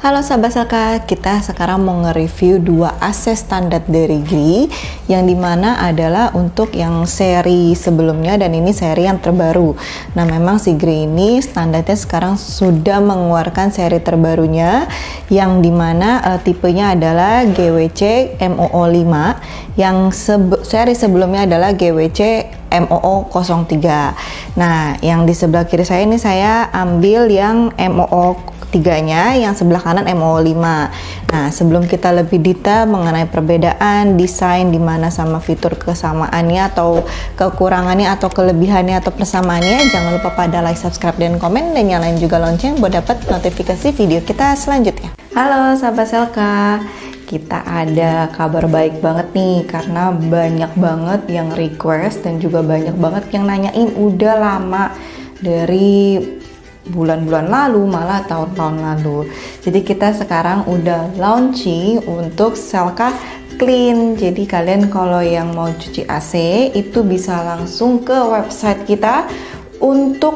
Halo sahabat Selka, kita sekarang mau nge-review dua AC standar dari Gree, yang dimana adalah untuk yang seri sebelumnya dan ini seri yang terbaru. Nah memang si Gree ini standarnya sekarang sudah mengeluarkan seri terbarunya, yang dimana tipenya adalah GWC MOO5, yang seri sebelumnya adalah GWC MOO03. Nah yang di sebelah kiri saya ini saya ambil yang MOO tiganya, yang sebelah kanan MOO5. Nah, sebelum kita lebih detail mengenai perbedaan desain dimana sama fitur kesamaannya atau kekurangannya atau kelebihannya atau persamaannya, jangan lupa pada like, subscribe, dan komen, dan nyalain juga lonceng buat dapat notifikasi video kita selanjutnya. Halo sahabat Selka, kita ada kabar baik banget nih karena banyak banget yang request dan juga banyak banget yang nanyain udah lama dari bulan-bulan lalu, malah tahun-tahun lalu. Jadi kita sekarang udah launching untuk Selka Clean. Jadi kalian kalau yang mau cuci AC itu bisa langsung ke website kita untuk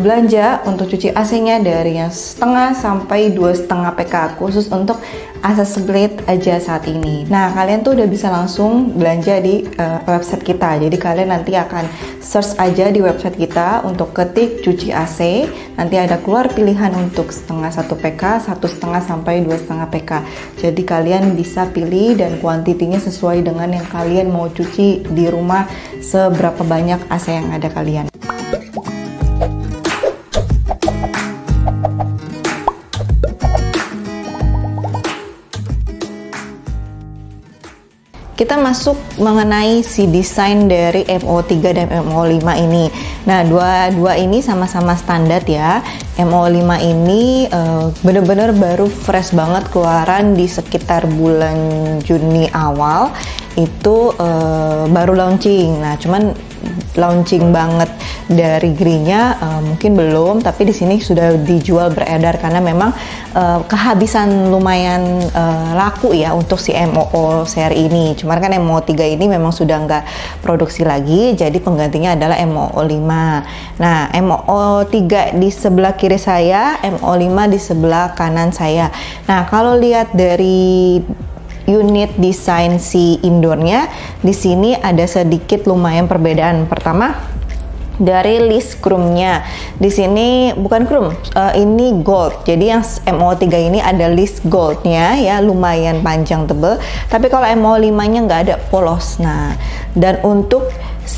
belanja untuk cuci AC-nya dari yang setengah sampai 2,5 PK, khusus untuk AC split aja saat ini. Nah kalian tuh udah bisa langsung belanja di website kita. Jadi kalian nanti akan search aja di website kita untuk ketik cuci AC, nanti ada keluar pilihan untuk setengah 1 PK, 1,5 sampai 2,5 PK. Jadi kalian bisa pilih dan kuantitinya sesuai dengan yang kalian mau cuci di rumah, seberapa banyak AC yang ada kalian. Kita masuk mengenai si desain dari MOO3 dan MOO5 ini. Nah, dua ini sama-sama standar ya. MOO5 ini bener-bener baru fresh banget keluaran di sekitar bulan Juni awal. Itu baru launching. Nah, cuman launching banget dari Gree-nya mungkin belum, tapi di sini sudah dijual beredar karena memang kehabisan lumayan laku ya untuk si MOO seri ini. Cuman kan MOO3 ini memang sudah nggak produksi lagi, jadi penggantinya adalah MOO5. Nah, MOO3 di sebelah kiri saya, MOO5 di sebelah kanan saya. Nah, kalau lihat dari unit desain si indoornya, di sini ada sedikit lumayan perbedaan. Pertama, dari list chrome-nya. Di sini bukan chrome, ini gold. Jadi yang MOO3 ini ada list gold-nya ya, lumayan panjang tebel. Tapi kalau MOO5-nya nggak ada polos. Nah, dan untuk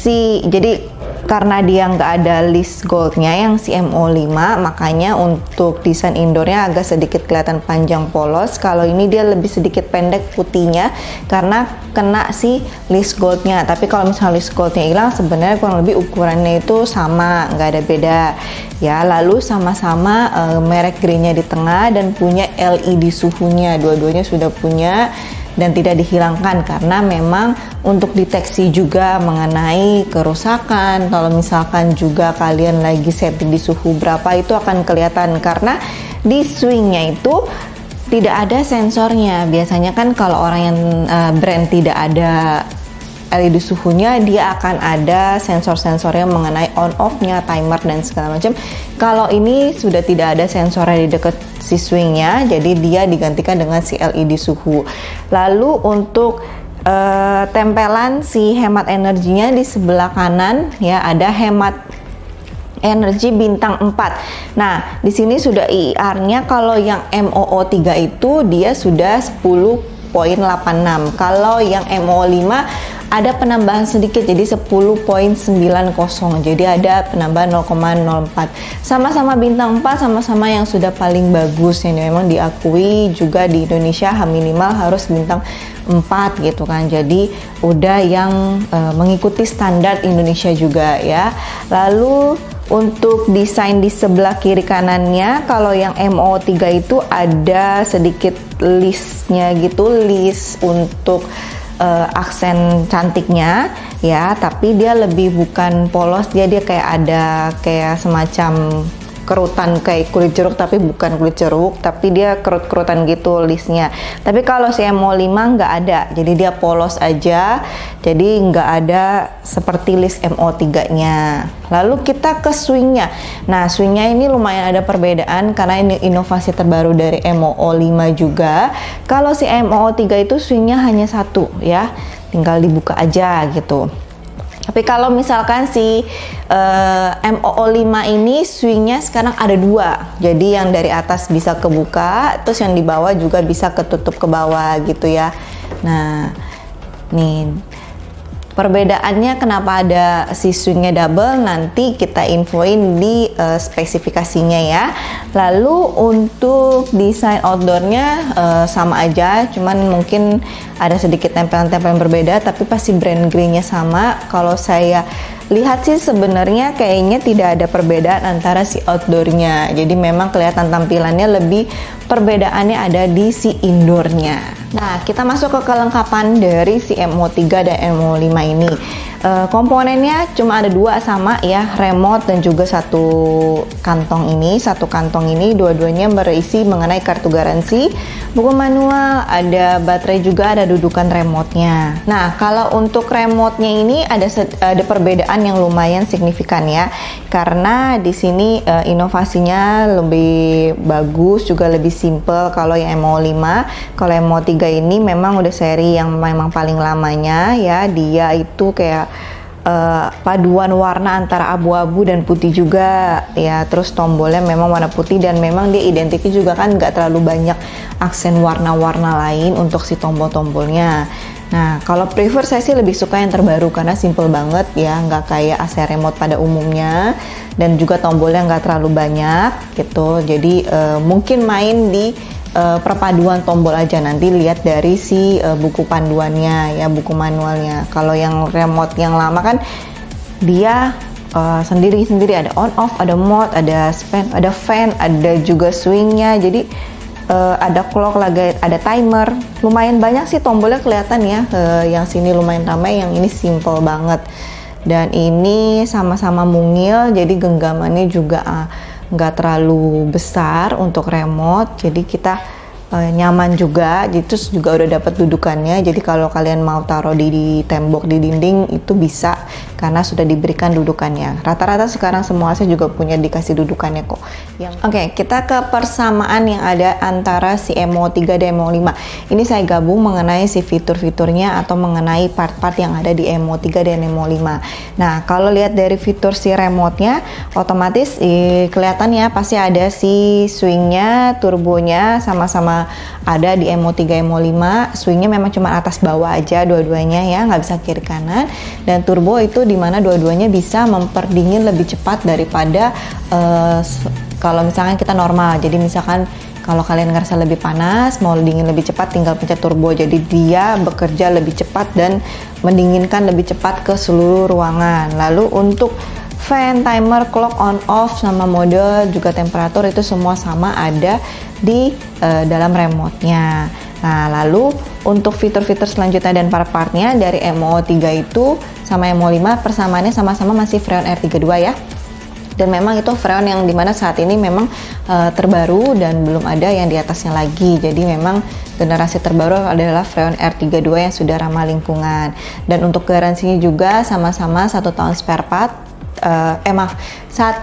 jadi karena dia nggak ada list goldnya yang si MOO5, makanya untuk desain indoornya agak sedikit kelihatan panjang polos. Kalau ini dia lebih sedikit pendek putihnya karena kena si list goldnya. Tapi kalau misalnya list goldnya hilang, sebenarnya kurang lebih ukurannya itu sama, nggak ada beda ya. Lalu sama-sama merek Gree-nya di tengah dan punya LED suhunya, dua-duanya sudah punya dan tidak dihilangkan karena memang untuk deteksi juga mengenai kerusakan. Kalau misalkan juga kalian lagi setting di suhu berapa, itu akan kelihatan karena di swingnya itu tidak ada sensornya. Biasanya kan kalau orang yang brand tidak ada LED suhunya, dia akan ada sensor-sensornya mengenai on-off-nya, timer, dan segala macam. Kalau ini sudah tidak ada sensornya di dekat si swingnya, jadi dia digantikan dengan si LED suhu. Lalu untuk tempelan si hemat energinya di sebelah kanan ya, ada hemat energi bintang 4. Nah, di sini sudah IR-nya. Kalau yang MOO3 itu dia sudah 10,86. Kalau yang MOO5 ada penambahan sedikit jadi 10,90. Jadi ada penambahan 0,04. Sama-sama bintang 4, sama-sama yang sudah paling bagus, yang memang diakui juga di Indonesia minimal harus bintang 4 gitu kan. Jadi udah yang mengikuti standar Indonesia juga ya. Lalu untuk desain di sebelah kiri kanannya, kalau yang MOO3 itu ada sedikit listnya gitu, list untuk aksen cantiknya ya, tapi dia lebih bukan polos, dia kayak ada kayak semacam kerutan kayak kulit jeruk, tapi bukan kulit jeruk, tapi dia kerut-kerutan gitu listnya. Tapi kalau si MO5 nggak ada, jadi dia polos aja, jadi nggak ada seperti list MO3-nya. Lalu kita ke swingnya. Nah, swingnya ini lumayan ada perbedaan karena ini inovasi terbaru dari MO5 juga. Kalau si MO3 itu swingnya hanya satu ya, tinggal dibuka aja gitu. Tapi kalau misalkan si MO5 ini swingnya sekarang ada dua, jadi yang dari atas bisa kebuka, terus yang di bawah juga bisa ketutup ke bawah gitu ya. Nah, nih perbedaannya kenapa ada si swingnya double, nanti kita infoin di spesifikasinya ya. Lalu untuk desain outdoornya sama aja, cuman mungkin ada sedikit tempelan-tempelan berbeda, tapi pasti brand greennya sama. Kalau saya lihat sih sebenarnya kayaknya tidak ada perbedaan antara si outdoornya, jadi memang kelihatan tampilannya lebih perbedaannya ada di si indoornya. Nah, kita masuk ke kelengkapan dari si MO3 dan MO5 ini. Komponennya cuma ada dua sama ya, remote dan juga satu kantong ini. Dua-duanya berisi mengenai kartu garansi, buku manual, ada baterai juga, ada dudukan remote-nya. Nah, kalau untuk remote-nya ini ada perbedaan yang lumayan signifikan ya, karena di sini inovasinya lebih bagus, juga lebih simple kalau yang MO5. Kalau MO3 ini memang udah seri yang memang paling lamanya ya, dia itu kayak paduan warna antara abu-abu dan putih juga ya, terus tombolnya memang warna putih dan memang dia identiknya juga kan nggak terlalu banyak aksen warna-warna lain untuk si tombol-tombolnya. Nah, kalau prefer saya sih lebih suka yang terbaru karena simple banget ya, nggak kayak AC remote pada umumnya, dan juga tombolnya nggak terlalu banyak gitu. Jadi mungkin main di perpaduan tombol aja, nanti lihat dari si buku panduannya ya, buku manualnya. Kalau yang remote yang lama kan dia sendiri-sendiri, ada on off, ada mode, ada fan, ada juga swingnya, jadi ada clock lagi, ada timer. Lumayan banyak sih tombolnya kelihatan ya, yang sini lumayan ramai, yang ini simple banget. Dan ini sama-sama mungil, jadi genggamannya juga nggak terlalu besar untuk remote, jadi kita nyaman juga. Terus juga udah dapat dudukannya, jadi kalau kalian mau taruh di tembok, di dinding itu bisa karena sudah diberikan dudukannya. Rata-rata sekarang semua saya juga punya dikasih dudukannya kok. Oke, kita ke persamaan yang ada antara si MO3 dan MO5. Ini saya gabung mengenai si fitur-fiturnya atau mengenai part-part yang ada di MO3 dan MO5. Nah, kalau lihat dari fitur si remote-nya, otomatis kelihatan ya, pasti ada si swingnya, turbonya sama-sama ada di MO3 MO5. Swingnya memang cuma atas bawah aja dua-duanya ya, nggak bisa kiri kanan. Dan turbo itu dimana dua-duanya bisa memperdingin lebih cepat daripada kalau misalkan kita normal. Jadi misalkan kalau kalian ngerasa lebih panas, mau dingin lebih cepat, tinggal pencet turbo. Jadi dia bekerja lebih cepat dan mendinginkan lebih cepat ke seluruh ruangan. Lalu untuk fan, timer, clock on off, sama mode juga temperatur itu semua sama ada di dalam remote-nya. Nah, lalu untuk fitur-fitur selanjutnya dan part-partnya dari MO3 itu sama MO5 persamaannya sama-sama masih Freon R32 ya. Dan memang itu freon yang dimana saat ini memang terbaru dan belum ada yang di atasnya lagi. Jadi memang generasi terbaru adalah freon R32 yang sudah ramah lingkungan. Dan untuk garansinya juga sama-sama 1 tahun spare part. 1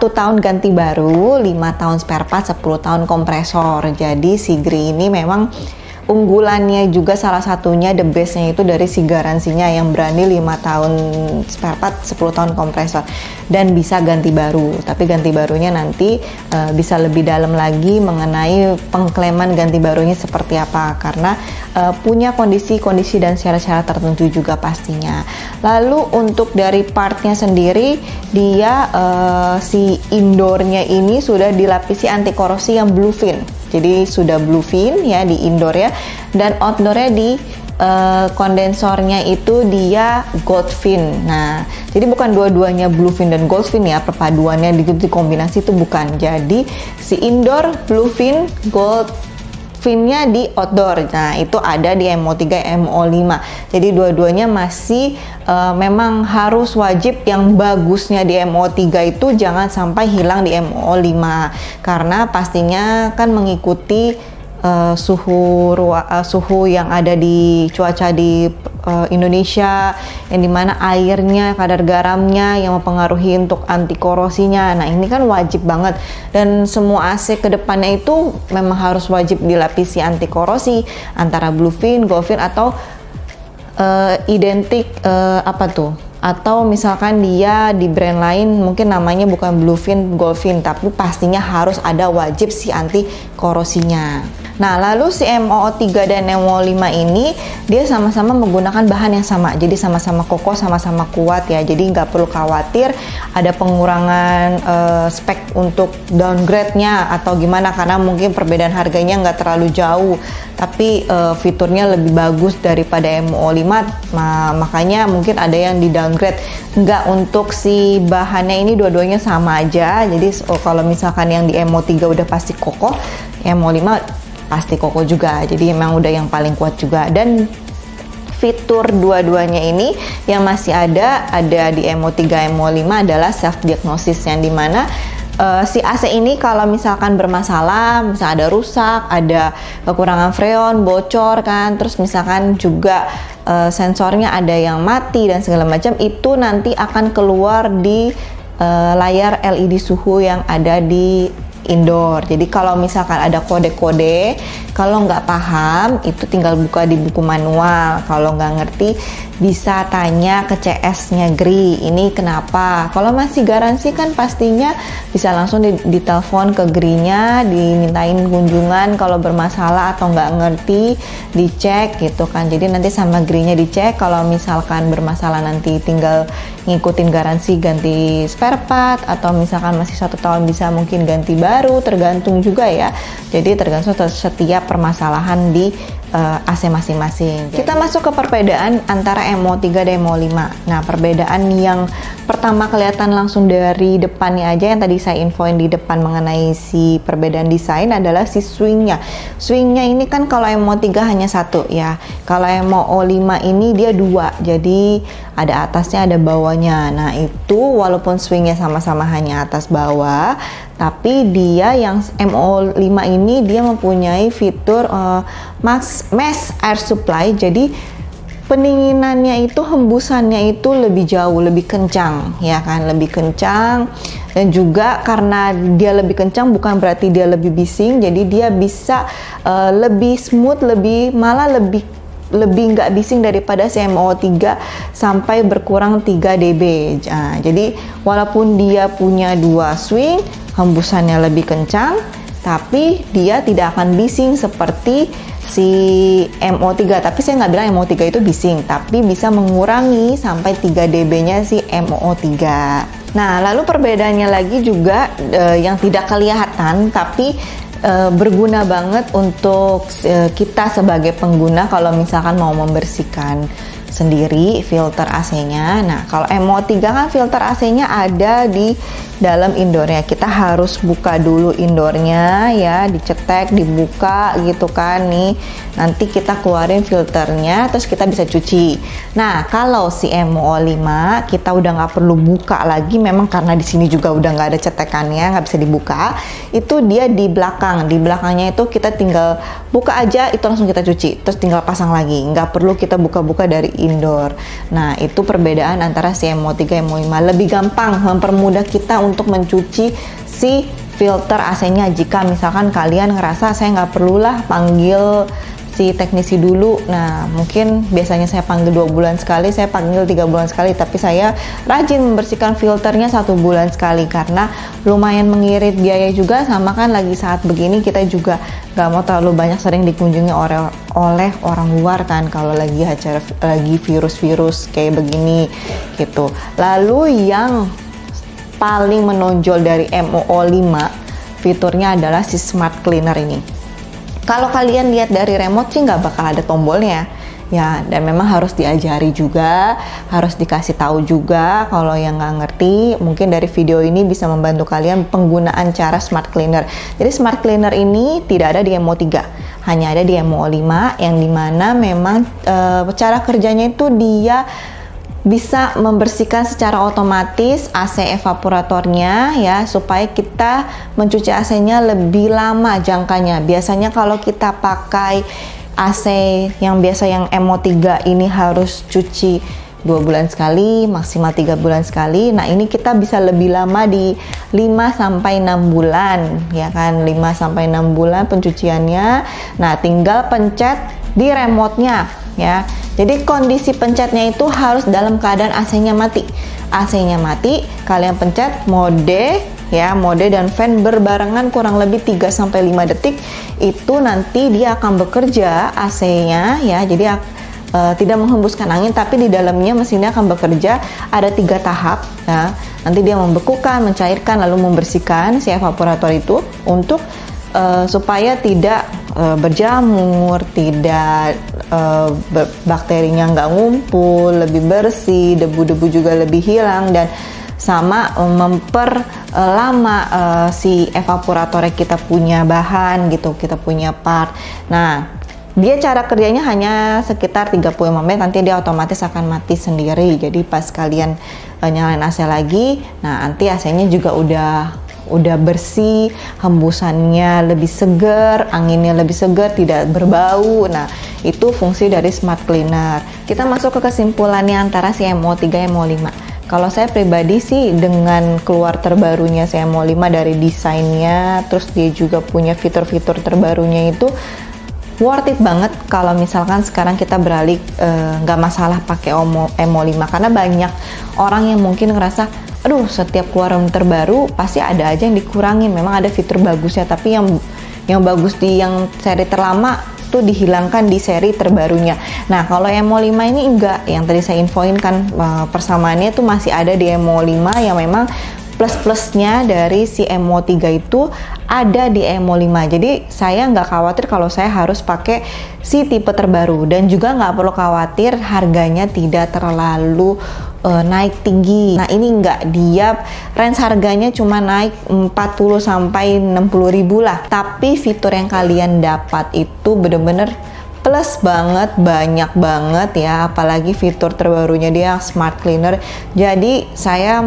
tahun ganti baru, 5 tahun spare part, 10 tahun kompresor. Jadi si Gree ini memang unggulannya juga salah satunya, the bestnya itu dari si garansinya yang berani 5 tahun spare part, 10 tahun kompresor, dan bisa ganti baru. Tapi ganti barunya nanti bisa lebih dalam lagi mengenai pengklaiman ganti barunya seperti apa, karena punya kondisi-kondisi dan syarat-syarat tertentu juga pastinya. Lalu untuk dari partnya sendiri, dia si indoornya ini sudah dilapisi anti korosi yang bluefin. Jadi sudah bluefin ya di indoor ya, dan outdoornya di kondensornya itu dia goldfin. Nah, jadi bukan dua-duanya bluefin dan goldfin ya, perpaduannya di kombinasi itu bukan. Jadi si indoor bluefin, finnya di outdoor. Nah, itu ada di MO3, MO5. Jadi dua-duanya masih memang harus wajib. Yang bagusnya di MO3 itu jangan sampai hilang di MO5, karena pastinya kan mengikuti suhu yang ada di cuaca di Indonesia, yang dimana airnya, kadar garamnya yang mempengaruhi untuk anti korosinya. Nah, ini kan wajib banget, dan semua AC ke depannya itu memang harus wajib dilapisi anti korosi, antara Bluefin, Goldfin atau identik atau misalkan dia di brand lain mungkin namanya bukan Bluefin, Goldfin, tapi pastinya harus ada wajib si anti korosinya. Nah, lalu si MO3 dan MO5 ini dia sama-sama menggunakan bahan yang sama, jadi sama-sama kokoh, sama-sama kuat ya. Jadi nggak perlu khawatir ada pengurangan spek untuk downgrade-nya atau gimana, karena mungkin perbedaan harganya nggak terlalu jauh, tapi fiturnya lebih bagus daripada MO5, makanya mungkin ada yang di downgrade. Enggak, untuk si bahannya ini dua-duanya sama aja. Jadi kalau misalkan yang di MO3 udah pasti kokoh, MO5 pasti kokoh juga. Jadi emang udah yang paling kuat juga. Dan fitur dua-duanya ini yang masih ada di MO3, MO5 adalah self diagnosis, yang dimana si AC ini kalau misalkan bermasalah, misalnya ada rusak, ada kekurangan freon, bocor kan, terus misalkan juga sensornya ada yang mati dan segala macam, itu nanti akan keluar di layar LED suhu yang ada di indoor. Jadi kalau misalkan ada kode-kode, kalau nggak paham itu tinggal buka di buku manual. Kalau nggak ngerti bisa tanya ke CS-nya GRI, ini kenapa. Kalau masih garansi kan pastinya bisa langsung ditelepon ke GRI-nya, dimintain kunjungan kalau bermasalah atau nggak ngerti, dicek gitu kan. Jadi nanti sama GRI-nya dicek, kalau misalkan bermasalah nanti tinggal ngikutin garansi ganti spare part, atau misalkan masih 1 tahun bisa mungkin ganti baru, tergantung juga ya. Jadi tergantung setiap permasalahan di AC masing-masing. Kita masuk ke perbedaan antara MO3 dan MO5. Nah, perbedaan yang pertama kelihatan langsung dari depannya aja, yang tadi saya infoin di depan mengenai si perbedaan desain, adalah si swingnya. Swingnya ini kan kalau MO3 hanya 1 ya. Kalau MO5 ini dia 2. Jadi ada atasnya ada bawahnya. Nah, itu walaupun swingnya sama-sama hanya atas bawah, tapi dia yang MO5 ini dia mempunyai fitur mass air supply. Jadi pendinginannya itu, hembusannya itu lebih jauh, lebih kencang ya kan, lebih kencang. Dan juga karena dia lebih kencang bukan berarti dia lebih bising, jadi dia bisa lebih smooth, malah lebih nggak bising daripada MO3 sampai berkurang 3 dB. Nah, jadi walaupun dia punya 2 swing, hembusannya lebih kencang, tapi dia tidak akan bising seperti si MO3. Tapi saya nggak bilang MO3 itu bising, tapi bisa mengurangi sampai 3 dB-nya si MO3. Nah, lalu perbedaannya lagi juga yang tidak kelihatan tapi berguna banget untuk kita sebagai pengguna kalau misalkan mau membersihkan sendiri filter AC-nya. Nah, kalau MO3 kan filter AC-nya ada di dalam indoornya. Kita harus buka dulu indoornya ya, dicetek, dibuka gitu kan nih. Nanti kita keluarin filternya, terus kita bisa cuci. Nah, kalau si MO5 kita udah nggak perlu buka lagi, memang karena di sini juga udah nggak ada cetekannya, nggak bisa dibuka. Itu dia di belakang. Di belakangnya itu kita tinggal buka aja, itu langsung kita cuci, terus tinggal pasang lagi. Nggak perlu kita buka-buka dari indoor. Nah, itu perbedaan antara si MO3 MO5. Lebih gampang, mempermudah kita untuk mencuci si filter AC-nya. Jika misalkan kalian ngerasa saya nggak perlulah panggil si teknisi dulu. Nah, mungkin biasanya saya panggil 2 bulan sekali, saya panggil 3 bulan sekali, tapi saya rajin membersihkan filternya 1 bulan sekali, karena lumayan mengirit biaya juga. Sama kan lagi saat begini kita juga nggak mau terlalu banyak sering dikunjungi oleh orang luar kan, kalau lagi acara lagi virus-virus kayak begini gitu. Lalu yang paling menonjol dari MO5 fiturnya adalah si smart cleaner ini. Kalau kalian lihat dari remote sih nggak bakal ada tombolnya ya, dan memang harus diajari juga, harus dikasih tahu juga. Kalau yang nggak ngerti, mungkin dari video ini bisa membantu kalian penggunaan cara smart cleaner. Jadi smart cleaner ini tidak ada di MO3, hanya ada di MO5, yang dimana memang cara kerjanya itu dia bisa membersihkan secara otomatis AC evaporatornya ya, supaya kita mencuci AC-nya lebih lama jangkanya. Biasanya kalau kita pakai AC yang biasa yang MO3 ini harus cuci 2 bulan sekali, maksimal 3 bulan sekali. Nah, ini kita bisa lebih lama di 5-6 bulan ya kan, 5-6 bulan pencuciannya. Nah, tinggal pencet di remote-nya ya. Jadi kondisi pencetnya itu harus dalam keadaan AC-nya mati. AC-nya mati, kalian pencet mode ya, mode dan fan berbarengan kurang lebih 3-5 detik, itu nanti dia akan bekerja AC-nya ya. Jadi tidak menghembuskan angin, tapi di dalamnya mesinnya akan bekerja. Ada 3 tahap ya. Nanti dia membekukan, mencairkan, lalu membersihkan si evaporator itu untuk supaya tidak berjamur, tidak bakterinya nggak ngumpul, lebih bersih, debu-debu juga lebih hilang, dan sama memperlama si evaporatornya kita punya bahan gitu, kita punya part. Nah, dia cara kerjanya hanya sekitar 35 menit, nanti dia otomatis akan mati sendiri. Jadi pas kalian nyalain AC lagi, nah nanti AC-nya juga udah bersih, hembusannya lebih segar, anginnya lebih segar, tidak berbau. Nah, itu fungsi dari smart cleaner. Kita masuk ke kesimpulannya antara si MO3 MO5. Kalau saya pribadi sih, dengan keluar terbarunya si MO5 dari desainnya, terus dia juga punya fitur-fitur terbarunya, itu worth it banget kalau misalkan sekarang kita beralih, nggak masalah pakai MO5, karena banyak orang yang mungkin ngerasa, aduh, setiap keluar terbaru pasti ada aja yang dikurangin. Memang ada fitur bagusnya, tapi yang bagus di yang seri terlama tuh dihilangkan di seri terbarunya. Nah, kalau MO5 ini enggak. Yang tadi saya infoin kan, persamaannya tuh masih ada di MO5, yang memang plus-plusnya dari si MO3 itu ada di MO5. Jadi saya nggak khawatir kalau saya harus pakai si tipe terbaru, dan juga nggak perlu khawatir harganya tidak terlalu naik tinggi. Nah, ini nggak, dia range harganya cuma naik 40 sampai 60 ribu lah, tapi fitur yang kalian dapat itu bener-bener plus banget, banyak banget ya, apalagi fitur terbarunya dia smart cleaner. Jadi saya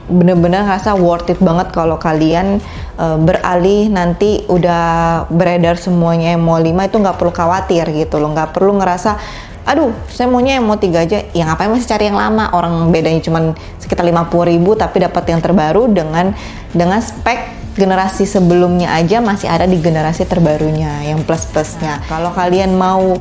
bener-bener ngerasa worth it banget kalau kalian beralih nanti udah beredar semuanya MO5, itu nggak perlu khawatir gitu loh, nggak perlu ngerasa, aduh, saya maunya MO3 aja, ya ngapain masih cari yang lama, orang bedanya cuma sekitar 50 ribu tapi dapat yang terbaru dengan spek generasi sebelumnya aja masih ada di generasi terbarunya yang plus-plusnya. Kalau kalian mau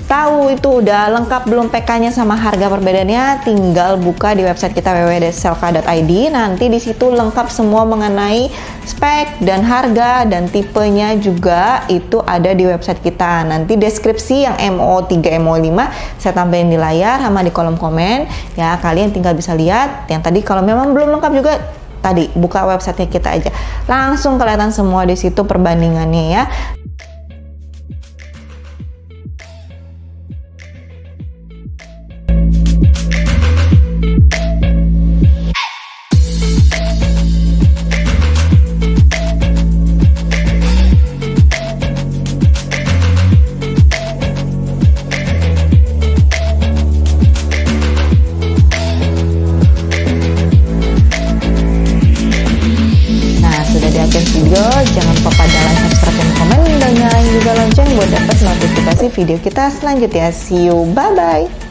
tahu itu udah lengkap belum PK-nya sama harga perbedaannya, tinggal buka di website kita www.selka.id. Nanti di situ lengkap semua mengenai spek dan harga dan tipenya juga itu ada di website kita. Nanti deskripsi yang MO3 MO5 saya tambahin di layar sama di kolom komen ya, kalian tinggal bisa lihat. Yang tadi kalau memang belum lengkap juga, tadi buka websitenya kita aja, langsung kelihatan semua di situ perbandingannya ya. Video, jangan lupa pada like, subscribe, dan komen, dan nyalain juga lonceng buat dapat notifikasi video kita selanjutnya. See you, bye bye.